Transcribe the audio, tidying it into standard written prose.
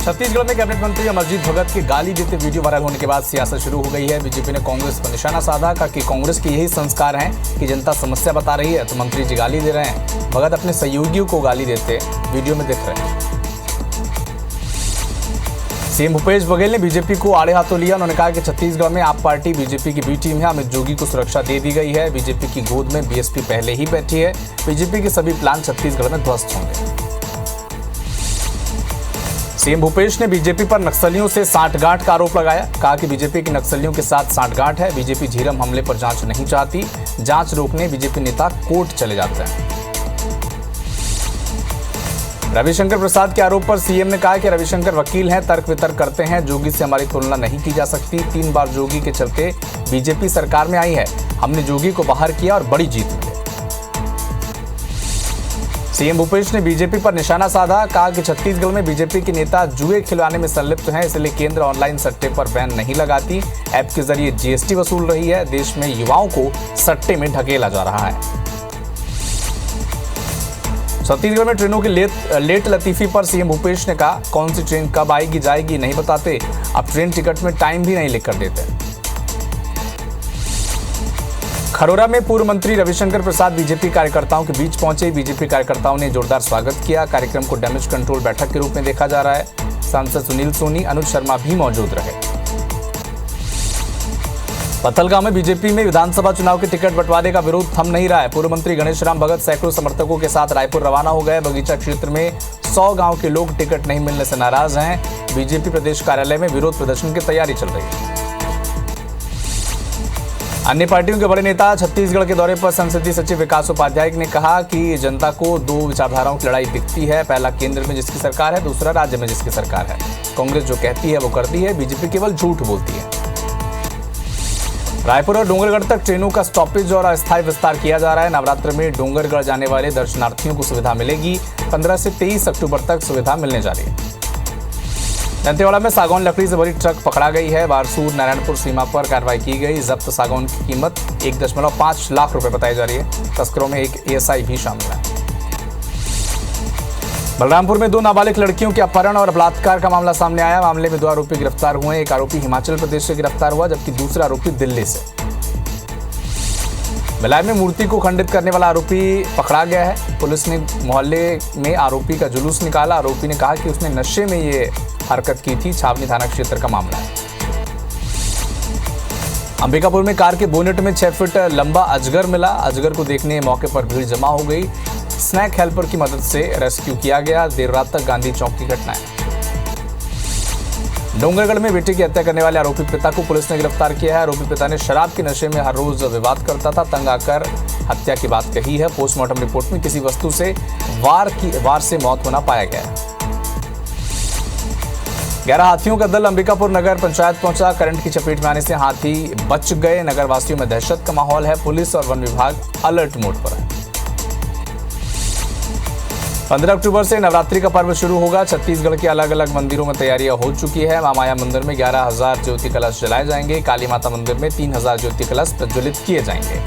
छत्तीसगढ़ में कैबिनेट मंत्री अमरजीत भगत की गाली देते वीडियो वायरल होने के बाद सियासत शुरू हो गई है। बीजेपी ने कांग्रेस पर निशाना साधा, कहा कि कांग्रेस के यही संस्कार हैं कि जनता समस्या बता रही है तो मंत्री जी गाली दे रहे हैं। भगत अपने सहयोगियों को गाली देते वीडियो में दिख रहे हैं। सीएम भूपेश बघेल ने बीजेपी को आड़े हाथों लिया। उन्होंने कहा कि छत्तीसगढ़ में आप पार्टी बीजेपी की बी टीम है। अमित जोगी को सुरक्षा दे दी गई है। बीजेपी की गोद में बीएसपी पहले ही बैठी है। बीजेपी के सभी प्लान छत्तीसगढ़ में ध्वस्त होंगे। सीएम भूपेश ने बीजेपी पर नक्सलियों से सांठगांठ का आरोप लगाया। कहा कि बीजेपी के नक्सलियों के साथ सांठगांठ है। बीजेपी झीरम हमले पर जांच नहीं चाहती। जांच रोकने बीजेपी नेता कोर्ट चले जाते हैं। रविशंकर प्रसाद के आरोप पर सीएम ने कहा कि रविशंकर वकील हैं, तर्क वितर्क करते हैं। जोगी से हमारी तुलना नहीं की जा सकती। 3 बार जोगी के चलते बीजेपी सरकार में आई है। हमने जोगी को बाहर किया और बड़ी जीत मिली। सीएम भूपेश ने बीजेपी पर निशाना साधा। कहा कि छत्तीसगढ़ में बीजेपी के नेता जुए खिलवाने में संलिप्त हैं, इसलिए केंद्र ऑनलाइन सट्टे पर बैन नहीं लगाती। ऐप के जरिए जीएसटी वसूल रही है। देश में युवाओं को सट्टे में ढकेला जा रहा है। छत्तीसगढ़ में ट्रेनों की लेट लतीफी पर सीएम भूपेश ने कहा, कौन सी ट्रेन कब आएगी जाएगी नहीं बताते। अब ट्रेन टिकट में टाइम भी नहीं लिखकर देते। खरोरा में पूर्व मंत्री रविशंकर प्रसाद बीजेपी कार्यकर्ताओं के बीच पहुंचे। बीजेपी कार्यकर्ताओं ने जोरदार स्वागत किया। कार्यक्रम को डैमेज कंट्रोल बैठक के रूप में देखा जा रहा है। सांसद सुनील सोनी, अनुज शर्मा भी मौजूद रहे। पत्थलगांव में बीजेपी में विधानसभा चुनाव के टिकट बंटवारे का विरोध थम नहीं रहा है। पूर्व मंत्री गणेश राम भगत सैकड़ों समर्थकों के साथ रायपुर रवाना हो गए। बगीचा क्षेत्र में 100 गांव के लोग टिकट नहीं मिलने से नाराज हैं। बीजेपी प्रदेश कार्यालय में विरोध प्रदर्शन की तैयारी चल रही है। अन्य पार्टियों के बड़े नेता छत्तीसगढ़ के दौरे पर संसदीय सचिव विकास उपाध्याय ने कहा कि जनता को 2 विचारधाराओं की लड़ाई दिखती है। पहला केंद्र में जिसकी सरकार है, दूसरा राज्य में जिसकी सरकार है। कांग्रेस जो कहती है वो करती है, बीजेपी केवल झूठ बोलती है। रायपुर और डोंगरगढ़ तक ट्रेनों का स्टॉपेज और अस्थायी विस्तार किया जा रहा है। नवरात्र में डोंगरगढ़ जाने वाले दर्शनार्थियों को सुविधा मिलेगी। 15 से 23 अक्टूबर तक सुविधा मिलने जा रही है। दंतेवाड़ा में सागौन लकड़ी से भरी ट्रक पकड़ा गई है। बारसूर नारायणपुर सीमा पर कार्रवाई की गई। जब्त सागौन की कीमत 1.5 लाख रुपए बताई जा रही है। तस्करों में एक एएसआई भी शामिल है। बलरामपुर में 2 नाबालिग लड़कियों के अपहरण और बलात्कार का मामला सामने आया। मामले में 2 आरोपी गिरफ्तार हुए। एक आरोपी हिमाचल प्रदेश से गिरफ्तार हुआ, जबकि दूसरा आरोपी दिल्ली से। भिलाई में मूर्ति को खंडित करने वाला आरोपी पकड़ा गया है। पुलिस ने मोहल्ले में आरोपी का जुलूस निकाला। आरोपी ने कहा कि उसने नशे में ये हरकत की थी। छावनी थाना क्षेत्र का मामला है। अंबिकापुर में कार के बोनेट में 6 फीट लंबा अजगर मिला। अजगर को देखने मौके पर भीड़ जमा हो गई। स्नैक हेल्पर की मदद से रेस्क्यू किया गया। देर रात तक गांधी चौक की घटना है। डोंगरगढ़ में बेटे की हत्या करने वाले आरोपी पिता को पुलिस ने गिरफ्तार किया है। आरोपी पिता ने शराब के नशे में हर रोज विवाद करता था। तंग आकर हत्या की बात कही है। पोस्टमार्टम रिपोर्ट में किसी वस्तु से वार से मौत होना पाया गया है। 11 हाथियों का दल अंबिकापुर नगर पंचायत पहुंचा। करंट की चपेट में आने से हाथी बच गए। नगर वासियों में दहशत का माहौल है। पुलिस और वन विभाग अलर्ट मोड पर है। 15 अक्टूबर से नवरात्रि का पर्व शुरू होगा। छत्तीसगढ़ के अलग अलग मंदिरों में तैयारियां हो चुकी है। माया मंदिर में 11,000 ज्योति कलश जलाए जाएंगे। काली माता मंदिर में 3,000 ज्योति कलश प्रज्वलित किए जाएंगे।